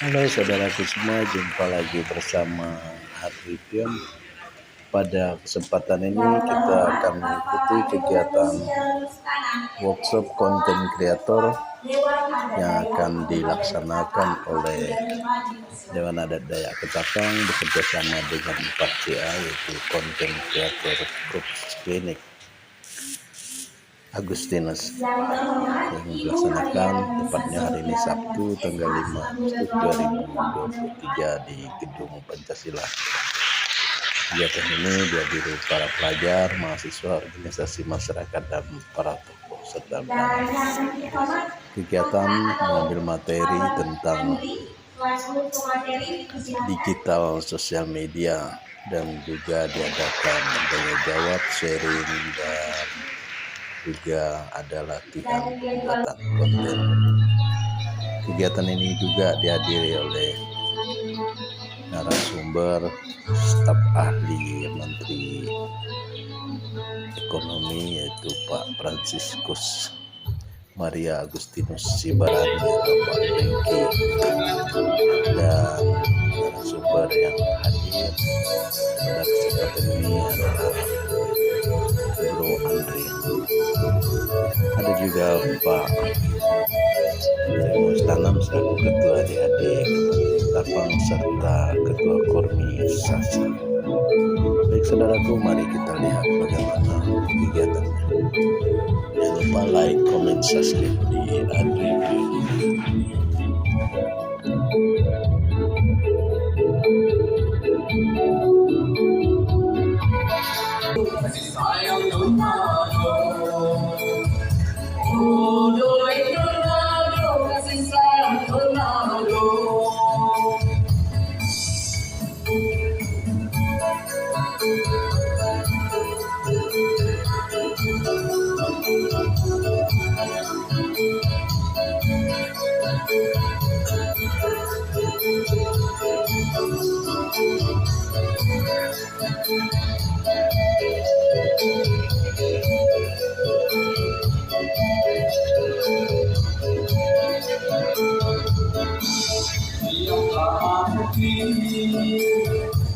Halo saudaraku semua, jumpa lagi bersama Adripion. Pada kesempatan ini kita akan mengikuti kegiatan workshop konten kreator yang akan dilaksanakan oleh Dewan Adat Dayak Ketapang bekerjasama dengan 4CA, yaitu Content Creator Group Klinik Agustinus, yang dilaksanakan tepatnya hari ini Sabtu tanggal 5 Agustus 2023 di Gedung Pancasila. Kegiatan ini dihadiri para pelajar, mahasiswa, organisasi masyarakat, dan para tokoh serta kegiatan mengambil materi tentang digital sosial media, dan juga diadakan tanya jawab, sharing, dan juga ada latihan pembuatan konten. Kegiatan ini juga dihadiri oleh narasumber, staf ahli Menteri Ekonomi, yaitu Pak Franciscus Maria Agustinus Sibarani atau Pak Franky, dan narasumber yang hadir pada kesempatan ini adalah Bro Andre. Ada juga Pak Mustanam selaku Ketua DAD Tapang serta Ketua Organisasi. Baik saudaraku, mari kita lihat bagaimana kegiatannya. Jangan lupa like, comment, subscribe di Adripion.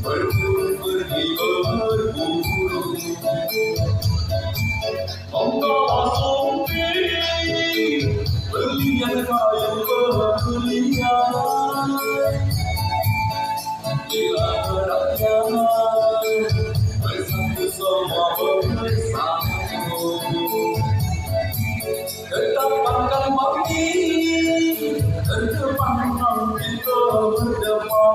Berburu pergi berburu, membawa sumpi, berlian kayu berlian. Bila rakyat bersatu semua bersatu, ketapangkan bagi terkepangkan kita berdamai.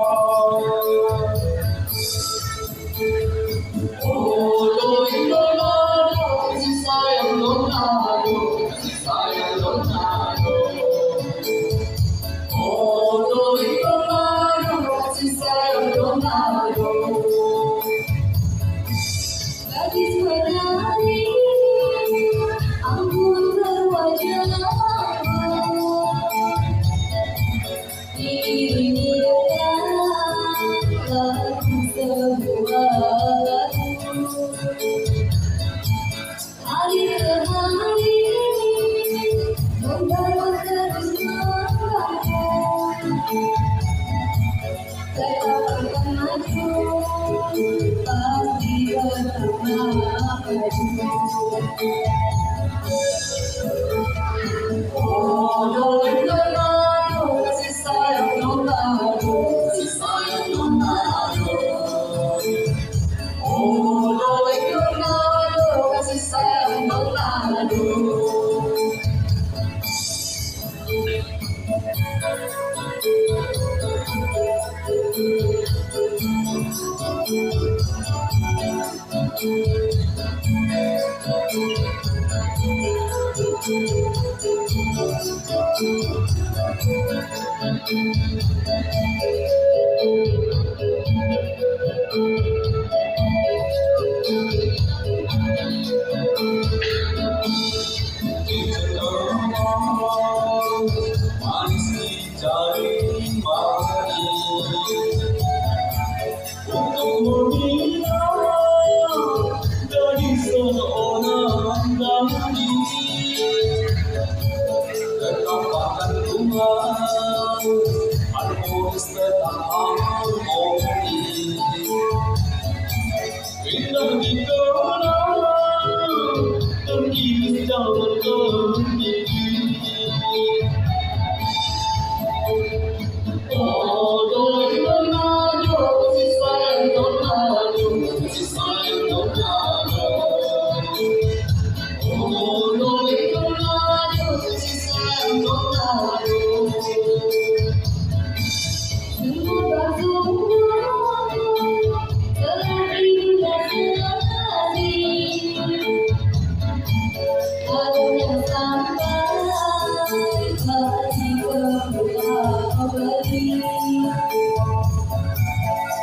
beri.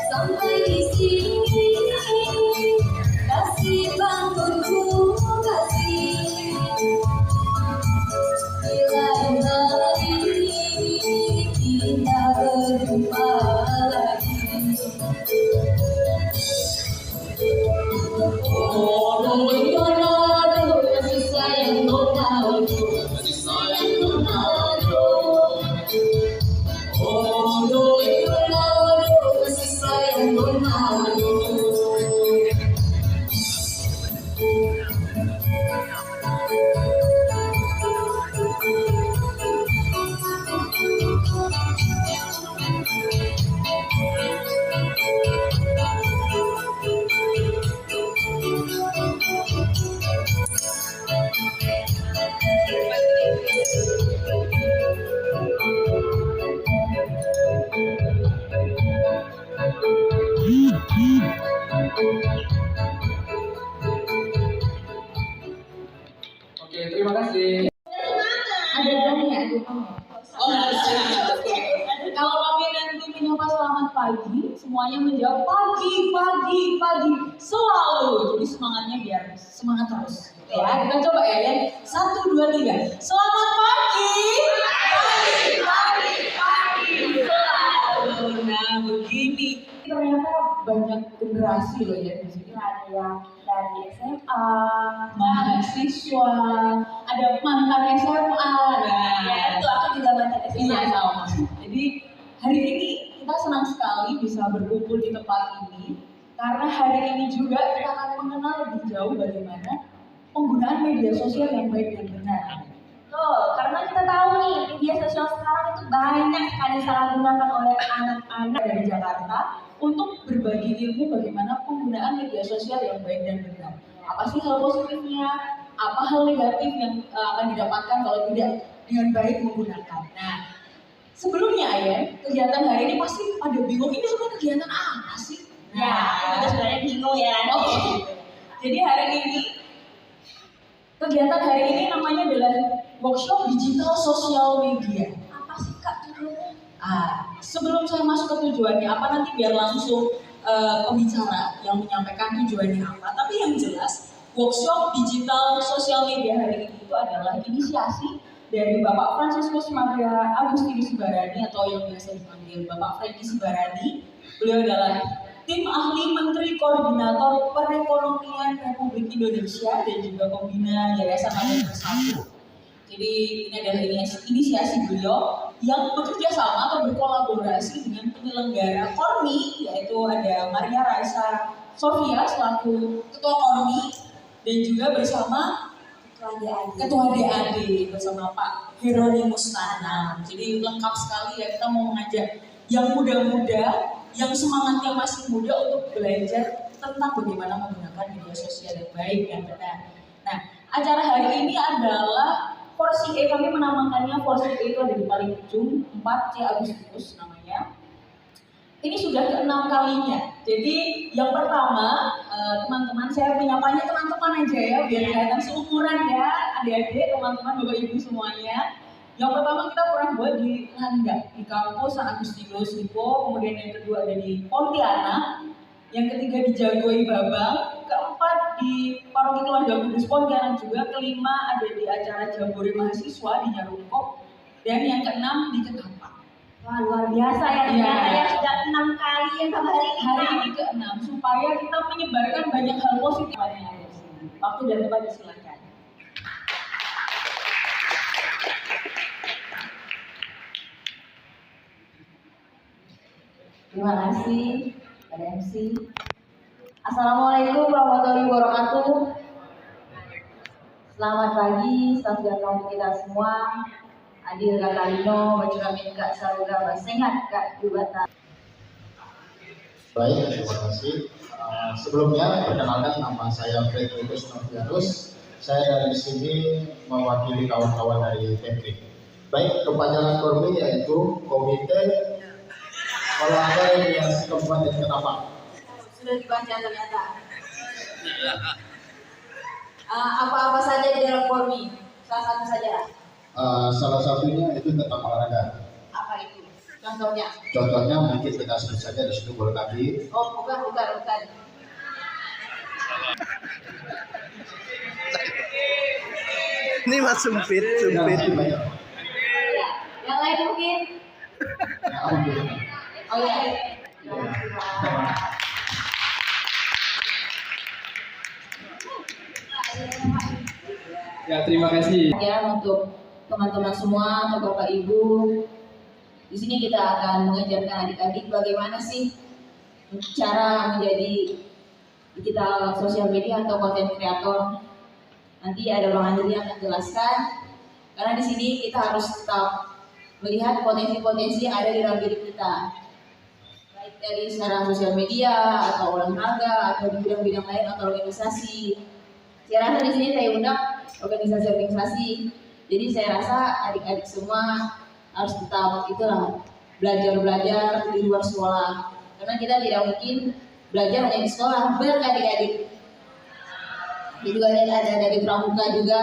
Sampai di sini kasih bantuku kasih. Di lain hari kita berjumpa lagi. Oh, Ronaldo, kasih sayang Ronaldo, kasih sayang Ronaldo. Oh, Ronaldo, kasih sayang Ronaldo. Oke, terima kasih. Ada dong ya, ada dong. Oh, oke. Kalau kami nanti menyapa selamat pagi, semuanya menjawab pagi, pagi, pagi selalu. Jadi semangatnya biar semangat terus. Ya, kita coba ya. 1, 2, 3. Selamat pagi. Pagi, pagi, pagi selalu. Nah, begini. Ternyata banyak generasi loh ya di sini. Ada yang dari SMA, Mahasiswa, ada mantan SMA. ya itu aku juga mantan SMA. Iya sama. Jadi hari ini kita senang sekali bisa berkumpul di tempat ini karena hari ini juga kita akan mengenal lebih jauh bagaimana penggunaan media sosial yang baik dan benar. Tuh, karena kita tahu nih media sosial sekarang itu banyak sekali disalahgunakan oleh anak-anak Dari Jakarta untuk berbagi ilmu bagaimana penggunaan media sosial yang baik dan benar. Apa sih hal positifnya? Apa hal negatif yang akan didapatkan kalau tidak dengan baik menggunakan? Nah, sebelumnya ya, kegiatan hari ini pasti pada bingung ini sebenarnya kegiatan apa sih? Ya, aku juga sebenarnya bingung ya. Oh, jadi hari ini kegiatan hari ini namanya adalah workshop digital sosial media. Apa sih Kak tujuannya? Sebelum saya masuk ke tujuannya apa nanti biar langsung pembicara yang menyampaikan tujuannya apa. Tapi yang jelas workshop digital sosial media hari ini itu adalah inisiasi dari Bapak Fransiskus Maria Agustinus Sibarani atau yang biasa dipanggil Bapak Freddy Sibarani. Beliau adalah tim ahli Menteri Koordinator Perekonomian Republik Indonesia dan juga pembina Yayasan Rakyat Bersatu. Jadi ini adalah inisiasi beliau yang bekerja sama atau berkolaborasi dengan penyelenggara Kormi, yaitu ada Maria Raisa Sofia selaku Ketua Kormi dan juga bersama Ketua DAD bersama Pak Hieronymus Tanam. Jadi lengkap sekali ya, kita mau mengajak yang muda-muda, yang semangatnya masih muda untuk belajar tentang bagaimana menggunakan media sosial yang baik dan benar. Nah, acara hari ini adalah Porsi E, kami menamakannya Porsi E itu ada di paling ujung, 4C Agustinus namanya. Ini sudah ke-6 kalinya. Jadi yang pertama, teman-teman, saya menyapanya teman-teman aja ya, biar kelihatan seumuran ya, adik-adik, teman-teman, bapak ibu semuanya. Yang pertama kita pernah buat di Landak, di kampus San Agustinus Lipo, kemudian yang kedua ada di Pontianak, yang ketiga di Jagoi Babang, keempat di Paroki Keluarga Kudus Pontianak juga, kelima ada di acara Jambore Mahasiswa di Nyarungkop, dan yang keenam di Ketapang. Wah, luar biasa ya, ternyata ya sudah 6 kali yang sampai hari ini. Hari ini ke-6 supaya kita menyebarkan banyak hal positif yang ada di sini. Waktu dan tempat disilakan. Terima kasih Pak MC. Assalamualaikum warahmatullahi wabarakatuh. Selamat pagi, salam sejahtera untuk kita semua. Adil Kak Lino, baju kami Kak Saudara, sehat Kak Dubata. Baik, terima kasih. Sebelumnya, perkenalkan nama saya Freddy Novianus. Saya dari sini mewakili kawan-kawan dari Teknik. Baik, kepanjangan Kormi yaitu Komite Olahraga Rekreasi Kabupaten Ketapang. Sudah dibaca ternyata. Apa-apa saja di dalam Kormi? Salah satu saja. Salah satunya itu tentang olahraga. Apa itu? Contohnya? Contohnya mungkin kita sebut saja di situ boleh kaki. Oh, bukan. Ini mas sempit. Ya. Yang lain mungkin? Ya, apa dulu? Oh ya. Ya, terima kasih. Ya, untuk teman-teman semua, untuk Bapak Ibu, di sini kita akan mengajarkan adik-adik bagaimana sih cara menjadi digital sosial media atau konten kreator. Nanti ada Bang Andri yang akan jelaskan. Karena di sini kita harus tetap melihat potensi-potensi yang ada di dalam diri kita, baik dari secara sosial media atau olahraga atau di bidang-bidang lain atau organisasi. Saya rasa di sini saya undang organisasi-organisasi. Jadi saya rasa adik-adik semua harus tetap itulah belajar di luar sekolah. Karena kita tidak mungkin belajar hanya di sekolah, benar adik-adik. Jadi juga ada dari pramuka juga.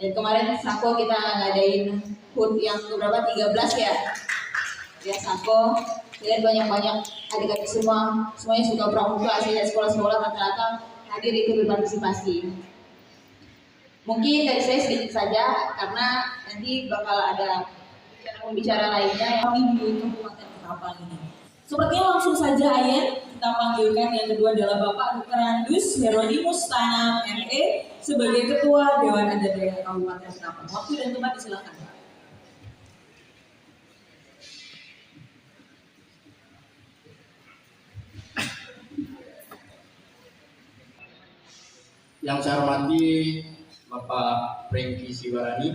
Dan kemarin Sako kita ngadain HUT yang keberapa 13 ya. Ya Sako. Dan banyak-banyak adik-adik semuanya suka pramuka asli dari sekolah-sekolah rata-rata hadir ikut berpartisipasi. Mungkin dari saya sedikit saja karena nanti bakal ada pembicara lainnya yang Kami di Kabupaten Ketapang ini. Sepertinya langsung saja Ayen kita panggilkan yang kedua adalah Bapak Dr. Andus Herodimus Tanam ME sebagai Ketua Dewan Adat Daerah Kabupaten Ketapang. Waktu dan tempat disilakan. Yang saya hormati Bapak Prengki Sibarani,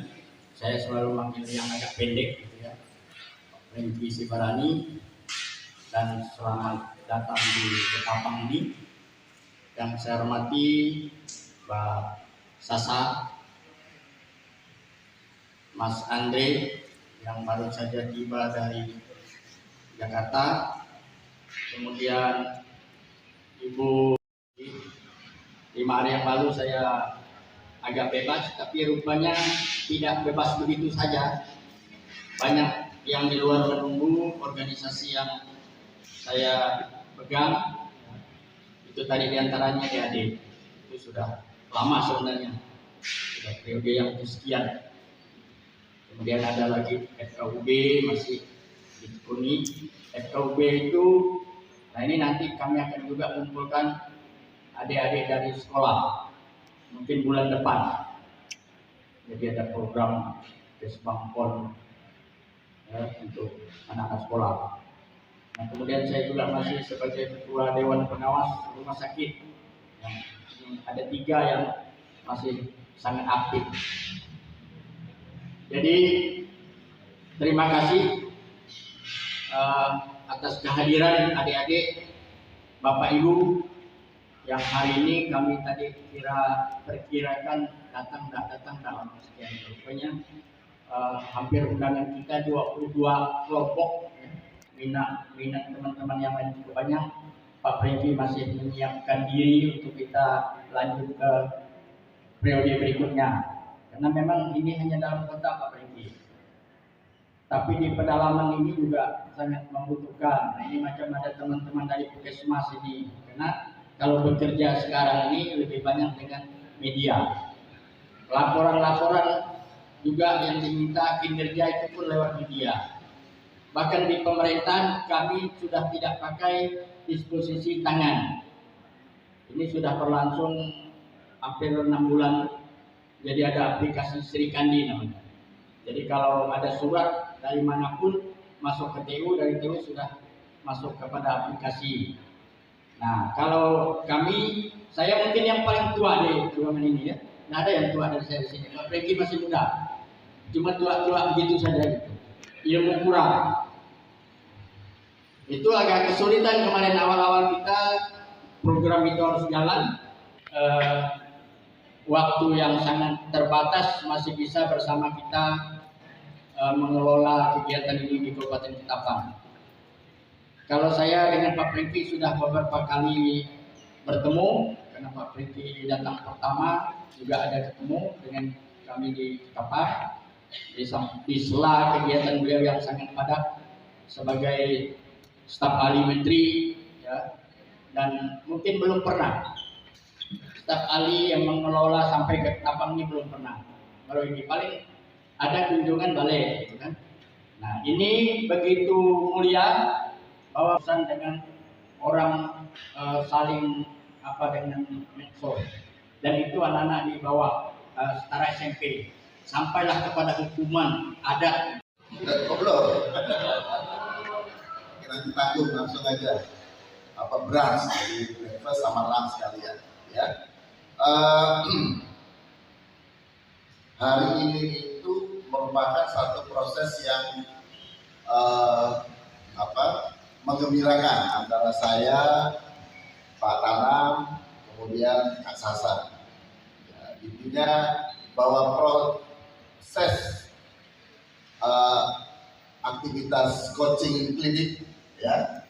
saya selalu manggil yang agak pendek gitu ya, Prengki Sibarani, dan selamat datang di Ketapang ini. Yang saya hormati Mbak Sasa, Mas Andre yang baru saja tiba dari Jakarta, kemudian Ibu. 5 hari yang lalu saya agak bebas, tapi rupanya tidak bebas begitu saja. Banyak yang di luar menunggu, organisasi yang saya pegang, itu tadi diantaranya DAD, itu sudah lama sebenarnya, sudah periode yang kesekian. Kemudian ada lagi FKUB masih ditekuni. FKUB itu, nah ini nanti kami akan juga kumpulkan adik-adik dari sekolah mungkin bulan depan. Jadi ada program Kesbangpon ya, untuk anak-anak sekolah. Nah, kemudian saya juga masih sebagai ketua Dewan Pengawas Rumah Sakit. Ada 3 yang masih sangat aktif. Jadi terima kasih atas kehadiran adik-adik, Bapak Ibu, yang hari ini kami tadi perkirakan datang dalam sekian rupanya hampir undangan kita 22 kelompok ya. Minat teman-teman yang lain cukup banyak. Pak Prengki masih menyiapkan diri untuk kita lanjut ke periode berikutnya karena memang ini hanya dalam kota Pak Prengki, tapi di pedalaman ini juga sangat membutuhkan. Nah, ini macam ada teman-teman dari Puskesmas ini karena kalau bekerja sekarang ini lebih banyak dengan media. Laporan-laporan juga yang diminta kinerja itu pun lewat media. Bahkan di pemerintahan kami sudah tidak pakai disposisi tangan. Ini sudah berlangsung hampir 6 bulan. Jadi ada aplikasi Sri Kandi namanya. Jadi kalau ada surat dari manapun masuk ke TU, dari TU sudah masuk kepada aplikasi. Nah, kalau kami, saya mungkin yang paling tua di ruangan ini ya. Nah, ada yang tua dari saya di sini. Pak Prengki masih muda, cuma tua-tua begitu saja gitu. Ilmu kurang. Itu agak kesulitan kemarin awal-awal kita program itu harus jalan. Waktu yang sangat terbatas masih bisa bersama kita mengelola kegiatan ini di Kabupaten Ketapang. Kalau saya dengan Pak Prengki sudah beberapa kali bertemu, karena Pak Prengki datang pertama juga ada ketemu dengan kami di Ketapang. Di sela kegiatan beliau yang sangat padat, sebagai staf ahli menteri, ya, dan mungkin belum pernah staf ahli yang mengelola sampai ke Tapang ini belum pernah. Baru ini paling ada kunjungan balai, gitu kan. Nah, ini begitu mulia bahwa urusan dengan orang saling dengan medsos, dan itu anak-anak di bawah setara SMP sampailah kepada hukuman adat. Goblok. Kita tanggung langsung aja beras dari breakfast sama lunch sekalian, ya. Hari ini itu merupakan satu proses yang menggembirakan antara saya, Pak Tanam, kemudian Kak Sasa. Ya, intinya bahwa proses aktivitas coaching klinik, ya,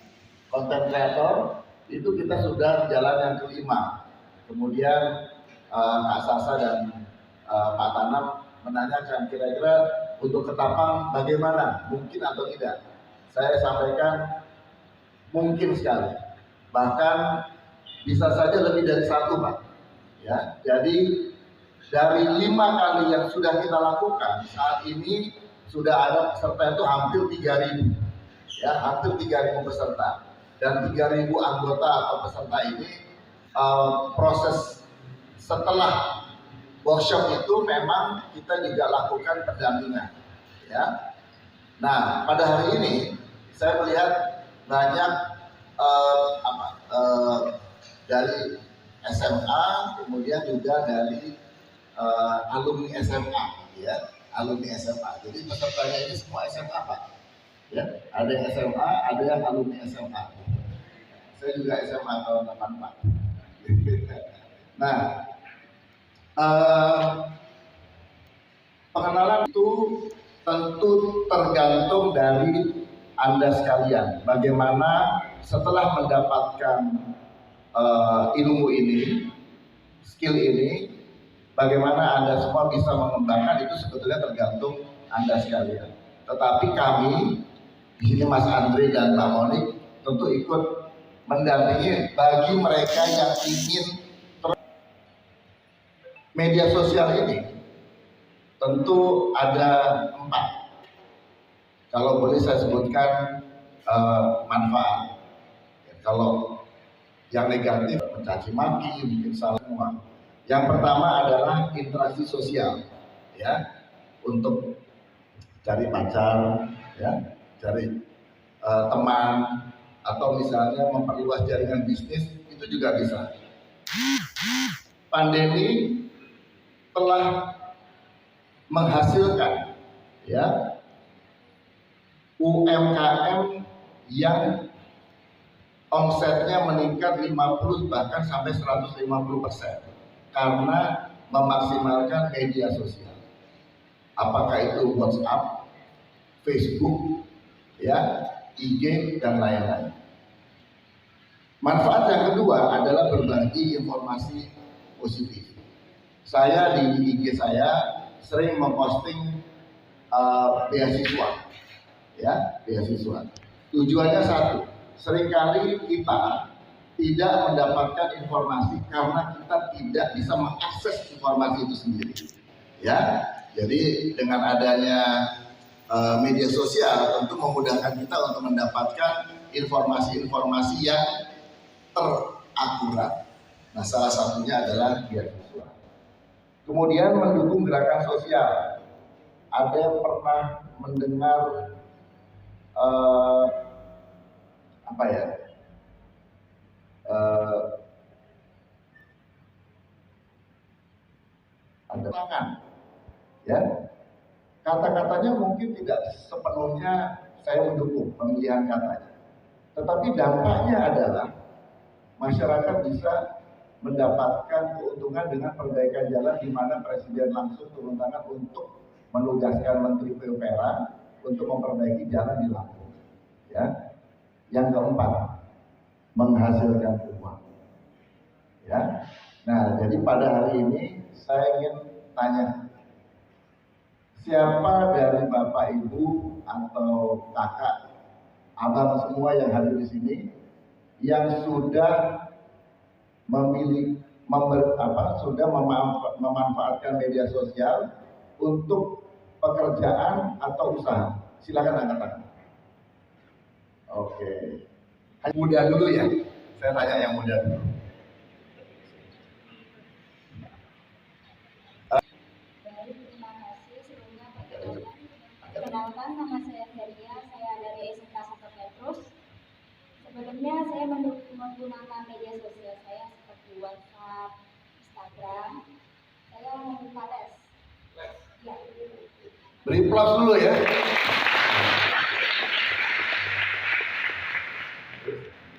content creator itu kita sudah jalan yang kelima. Kemudian Kak Sasa dan Pak Tanam menanyakan kira-kira untuk Ketapang bagaimana, mungkin atau tidak. Saya sampaikan mungkin sekali, bahkan bisa saja lebih dari satu, Pak. Ya, jadi dari 5 kali yang sudah kita lakukan, saat ini sudah ada peserta itu hampir 3.000, ya, hampir 3.000 peserta, dan 3.000 anggota atau peserta ini proses setelah workshop itu memang kita juga lakukan pendampingan, ya. Nah, pada hari ini saya melihat banyak dari SMA, kemudian juga dari alumni SMA, ya, alumni SMA. Jadi pesertanya ini semua SMA, Pak. Ya, ada yang SMA, ada yang alumni SMA. Saya juga SMA tahun 84. Nah, pengenalan itu tentu tergantung dari Anda sekalian. Bagaimana setelah mendapatkan ilmu ini, skill ini, bagaimana Anda semua bisa mengembangkan itu sebetulnya tergantung Anda sekalian. Tetapi kami di sini, Mas Andre dan Mbak Monik, tentu ikut mendampingi bagi mereka yang ingin media sosial ini. Tentu ada 4. Kalau boleh saya sebutkan manfaat. Kalau yang negatif mencaci maki, bikin salah semua. Yang pertama adalah interaksi sosial, ya, untuk cari pacar, ya, cari teman, atau misalnya memperluas jaringan bisnis, itu juga bisa. Pandemi telah menghasilkan, ya, UMKM yang omsetnya meningkat 50 bahkan sampai 150% karena memaksimalkan media sosial. Apakah itu WhatsApp, Facebook, ya, IG, dan lain-lain. Manfaat yang kedua adalah berbagi informasi positif. Saya di IG saya sering memposting beasiswa, ya, beasiswa. Tujuannya satu, seringkali kita tidak mendapatkan informasi karena kita tidak bisa mengakses informasi itu sendiri, ya. Jadi dengan adanya media sosial tentu memudahkan kita untuk mendapatkan informasi-informasi yang terakurat. Nah, salah satunya adalah beasiswa. Kemudian mendukung gerakan sosial. Ada yang pernah mendengar ada tangan, ya. Kata-katanya mungkin tidak sepenuhnya saya mendukung pemilihan katanya, tetapi dampaknya adalah masyarakat bisa mendapatkan keuntungan dengan perbaikan jalan, di mana Presiden langsung turun tangan untuk menugaskan Menteri PUPR untuk memperbaiki jalan di Lampung, ya. Yang keempat, menghasilkan uang, ya. Nah, jadi pada hari ini saya ingin tanya, siapa dari Bapak Ibu atau kakak abang semua yang hadir di sini yang sudah memanfaatkan media sosial untuk pekerjaan atau usaha. Silakan angkat tangan. Oke. Muda dulu ya. Saya tanya yang muda dulu. Perkenalkan, nama saya Feria, saya dari SMK 1 Petrus. Sebelumnya saya menggunakan media sosial saya seperti WhatsApp, Instagram. Saya membuka les. Ya. Beri plus dulu ya.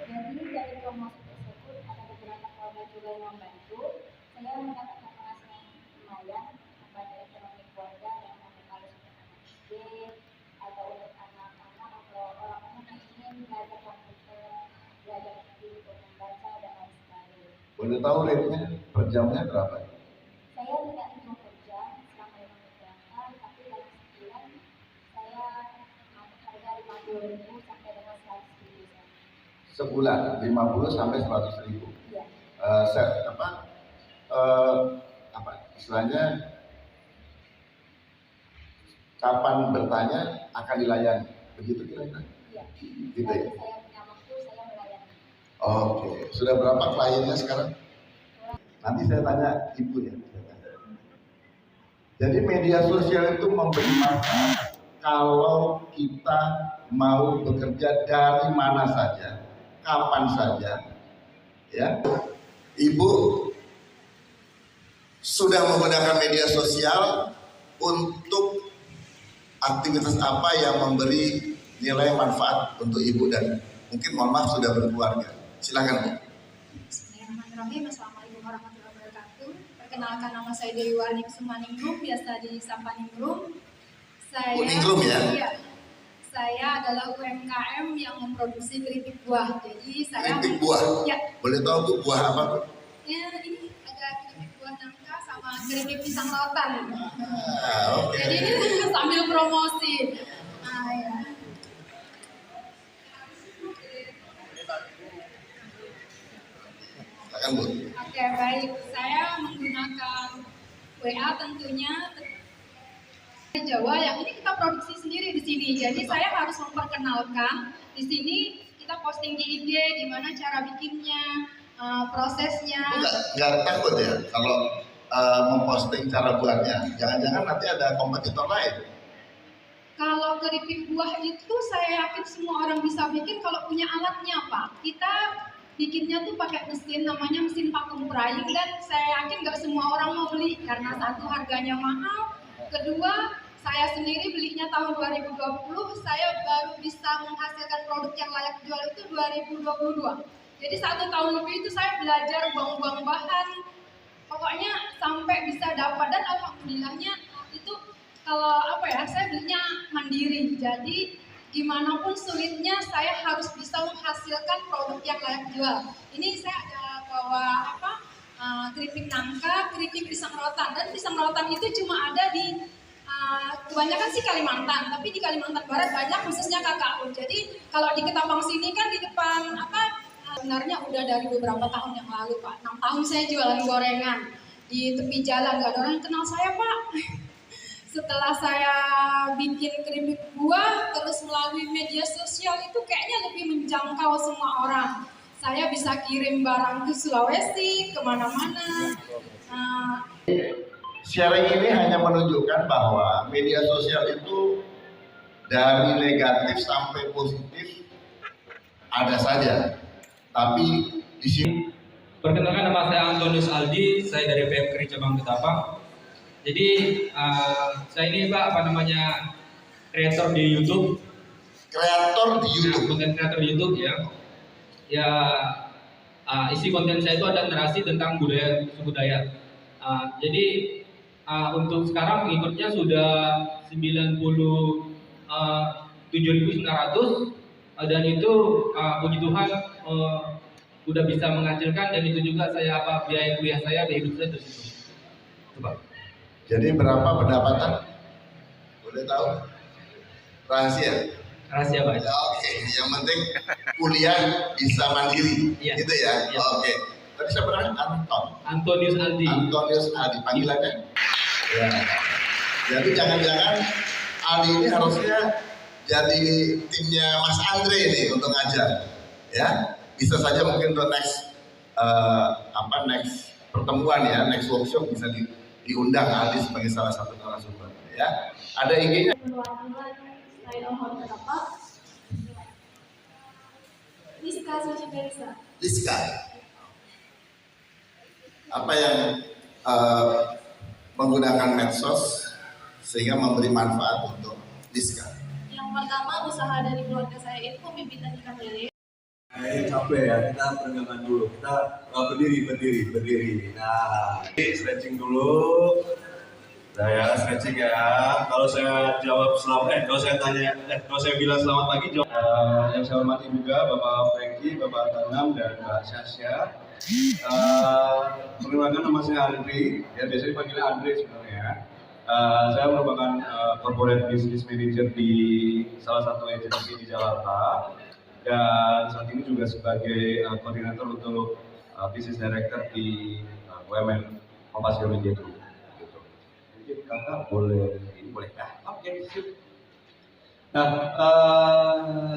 Jadi dari promosi tersebut ada beberapa keluarga juga yang membantu. Saya mendapatkan penghasilan lumayan kepada ekonomi keluarga dengan membuka les untuk anak SD atau untuk anak-anak atau orang-orang yang ingin belajar komputer, belajar untuk membaca dan lain sebagainya. Boleh tahu rate-nya per jamnya berapa? Saya tidak hitung per jam selama 5 mengerjakan, tapi dalam sebulan saya harga 50.000 sampai dengan 100.000. Sebulan 50 sampai 100.000. Iya. Istilahnya kapan bertanya akan dilayani, begitu kira-kira? Iya. Gitu ya? Saya punya waktu, saya melayani. Oke, sudah berapa kliennya sekarang? Nanti saya tanya ibu ya. Jadi media sosial itu memberi manfaat kalau kita mau bekerja dari mana saja, kapan saja, ya. Ibu sudah menggunakan media sosial untuk aktivitas apa yang memberi nilai manfaat untuk ibu dan mungkin mohon maaf sudah berkeluarga. Silakan Bu. Bismillahirrahmanirrahim. Assalamualaikum warahmatullahi wabarakatuh. Perkenalkan, nama saya Dewi Warni Kusumaningrum, biasa disapa Ningrum. Ningrum ya? Iya. Saya adalah UMKM yang memproduksi keripik buah. Jadi saya keripik buah. Ya. Boleh tahu Bu buah apa Bu? Ya, ini ada keripik buah nangka sama keripik pisang rotan. Oke. Jadi ini sambil promosi. Ya. Silakan Bu. Oke, baik. Saya menggunakan WA tentunya Jawa yang ini kita produksi sendiri di sini. Jadi saya harus memperkenalkan di sini kita posting di IG gimana cara bikinnya, prosesnya. Nggak takut ya kalau memposting cara buatnya? Jangan-jangan nanti ada kompetitor lain. Kalau keripik buah itu saya yakin semua orang bisa bikin kalau punya alatnya, Pak. Kita bikinnya tuh pakai mesin namanya mesin vakum perayu dan saya yakin nggak semua orang mau beli karena satu harganya mahal, kedua saya sendiri belinya tahun 2020, saya baru bisa menghasilkan produk yang layak jual itu 2022. Jadi 1 tahun lebih itu saya belajar buang-buang bahan, pokoknya sampai bisa dapat dan alhamdulillahnya itu kalau saya belinya mandiri. Jadi gimana pun sulitnya saya harus bisa menghasilkan produk yang layak jual. Ini saya ada bawa keripik nangka, keripik pisang rotan dan pisang rotan itu cuma ada di kebanyakan sih Kalimantan, tapi di Kalimantan Barat banyak khususnya KKU. Jadi kalau di Ketapang sini kan di depan sebenarnya udah dari beberapa tahun yang lalu Pak. 6 tahun saya jualan gorengan di tepi jalan, gak ada orang yang kenal saya Pak. Setelah saya bikin keripik buah terus melalui media sosial itu kayaknya lebih menjangkau semua orang. Saya bisa kirim barang ke Sulawesi, kemana-mana. Sharing ini hanya menunjukkan bahwa media sosial itu dari negatif sampai positif ada saja. Tapi di sini perkenalkan, nama saya Antonius Aldi, saya dari PMKRI cabang Ketapang. Jadi saya ini Pak kreator di YouTube. Kreator di YouTube. Konten kreator di YouTube ya. Ya isi konten saya itu ada narasi tentang budaya suku Dayak. Jadi untuk sekarang pengikutnya sudah 97.900 dan itu puji Tuhan udah bisa menghasilkan dan itu juga saya biaya kuliah saya di hidup saya terus. Coba. Jadi berapa pendapatan? Boleh tahu? Rahasia. Rahasia Pak. Oke, yang penting kuliah bisa mandiri, Iya. gitu ya. Iya. Oke. Tadi siapa namanya? Antonius Aldi. Antonius Aldi, panggilannya? Ya. Jadi jangan-jangan Aldi ini harusnya jadi timnya Mas Andre nih untuk ngajar, ya. Bisa saja mungkin untuk next next pertemuan ya, next workshop bisa diundang Aldi sebagai salah satu narasumber, ya. Ada IG-nya? Liska. Apa yang menggunakan medsos sehingga memberi manfaat untuk Liska? Yang pertama, usaha dari keluarga saya itu pembibitan ikan lele. Capek ya, kita peregangan dulu. Kita berdiri. Nah, ini stretching dulu. Nah ya, stretching ya. Kalau saya jawab kalau saya bilang selamat pagi, jawab. Yang saya hormati juga Bapak Franky, Bapak Tanam, dan Mbak Sasha. Perkenalkan, nama saya Andri. Ya, biasanya dipanggilnya Andri sebenarnya. Saya merupakan corporate business manager di salah satu agensi di Jakarta. Dan saat ini juga sebagai koordinator untuk business director di UMN Kompasiyo Media Group. Mungkin kakak boleh ya? Oke, sip. Nah,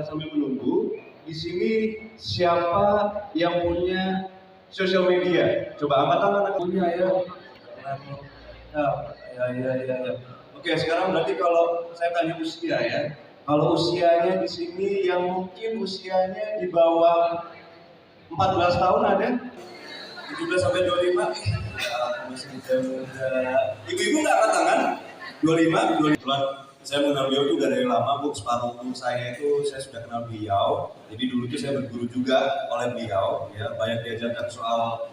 sambil menunggu, di sini siapa yang punya sosial media? Coba angkat tangan yang punya ya. Ya. Oke, sekarang berarti kalau saya tanya usia ya. Kalau usianya di sini yang mungkin usianya di bawah 14 tahun ada? 17 sampai 25? Masih muda. Ibu-ibu nggak angkat tangan? 25? Saya mengenal beliau itu dari lama, Bu. Separuh umur saya itu saya sudah kenal beliau. Jadi dulu itu saya berguru juga oleh beliau, ya. Banyak diajarkan soal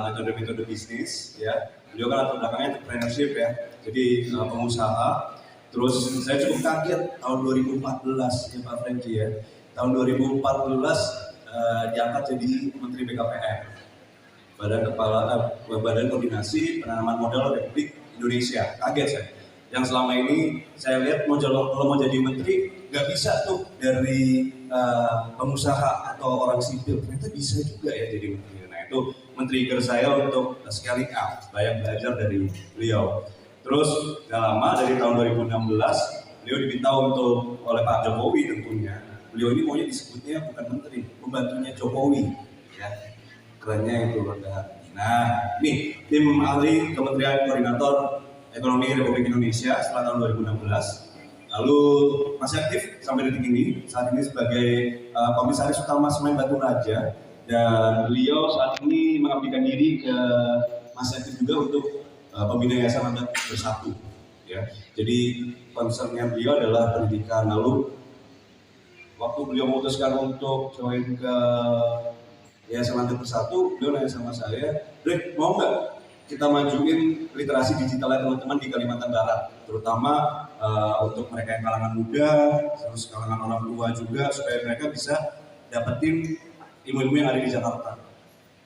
metode-metode bisnis, ya. Beliau kan latar belakangnya entrepreneurship ya. Jadi pengusaha. Terus saya cukup kaget tahun 2014 ya Pak Franky ya. Tahun 2014 diangkat jadi Menteri BKPM, Badan Koordinasi Penanaman Modal Republik Indonesia. Kaget saya. Yang selama ini saya lihat kalau mau jadi menteri nggak bisa tuh dari pengusaha atau orang sipil, ternyata bisa juga ya jadi menteri. Nah itu men-trigger saya untuk scaling up, banyak belajar dari beliau. Terus gak lama dari tahun 2016 beliau diminta oleh Pak Jokowi tentunya. Beliau ini maunya disebutnya bukan menteri, pembantunya Jokowi. Ya, kerennya itu rendah hati. Nah, ini tim ahli Kementerian Koordinator Ekonomi Republik Indonesia setelah tahun 2016. Lalu masih aktif sampai detik ini. Saat ini sebagai Komisaris Utama Semen Batu Raja, dan beliau saat ini mengabdikan diri ke masih aktif juga untuk pembina Yayasan Adat Bersatu, ya. Jadi concernnya beliau adalah pendidikan. Lalu waktu beliau memutuskan untuk join ke Yayasan Adat Bersatu, beliau nanya sama saya, "Dek, mau nggak kita majuin literasi digitalnya teman-teman di Kalimantan Barat, terutama untuk mereka yang kalangan muda, terus kalangan orang tua juga, supaya mereka bisa dapetin ilmu-ilmu yang ada di Jakarta,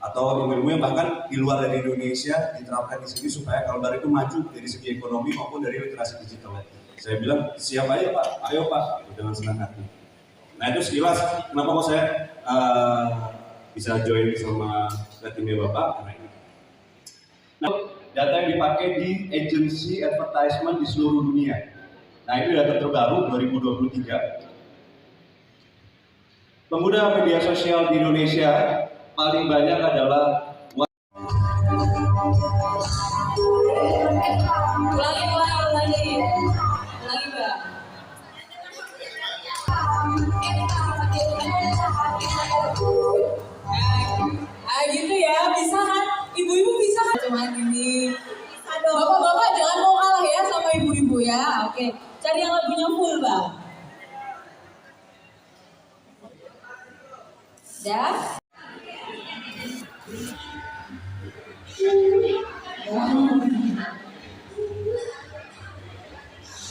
atau ilmu-ilmu yang bahkan di luar dari Indonesia diterapkan di sini supaya Kalbar itu maju dari segi ekonomi maupun dari literasi digitalnya." Saya bilang, "Siap aja Pak, ayo Pak," dengan senang hati. Nah itu sekilas kenapa kok saya bisa join sama timnya Bapak, karena ini. Nah, data yang dipakai di agensi advertisement di seluruh dunia. Nah ini data terbaru 2023. Pengguna media sosial di Indonesia paling banyak adalah Ulangi Mbak. Gitu ya, bisa kan? Ibu-ibu bisa kan? Cuma gini. Bapak-bapak jangan mau kalah ya sama ibu-ibu ya. Oke, cari yang lagunya full Bang. Dah.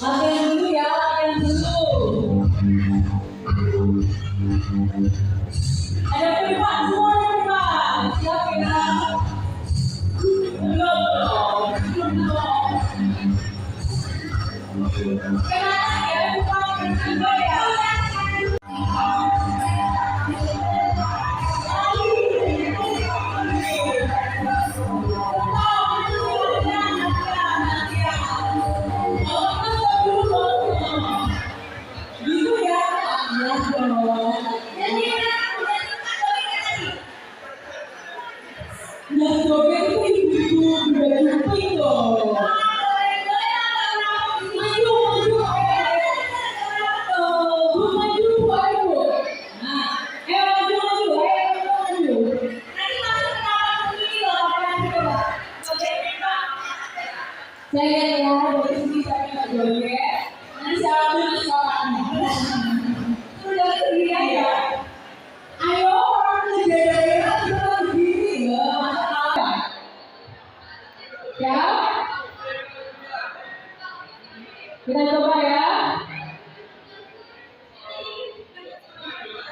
Latihan dulu ya, latihan dulu. Ada privat semua privat. Siap ya. Belum dong. Kenapa ya? Bukan ya.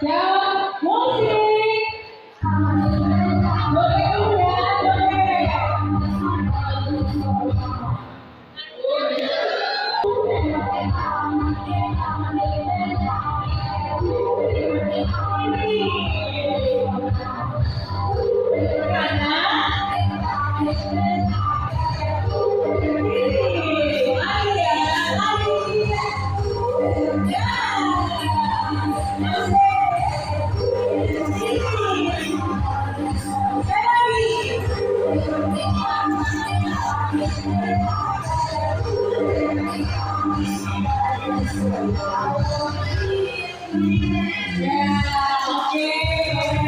Siap, musik. Joget dulu ya, Ya, oke.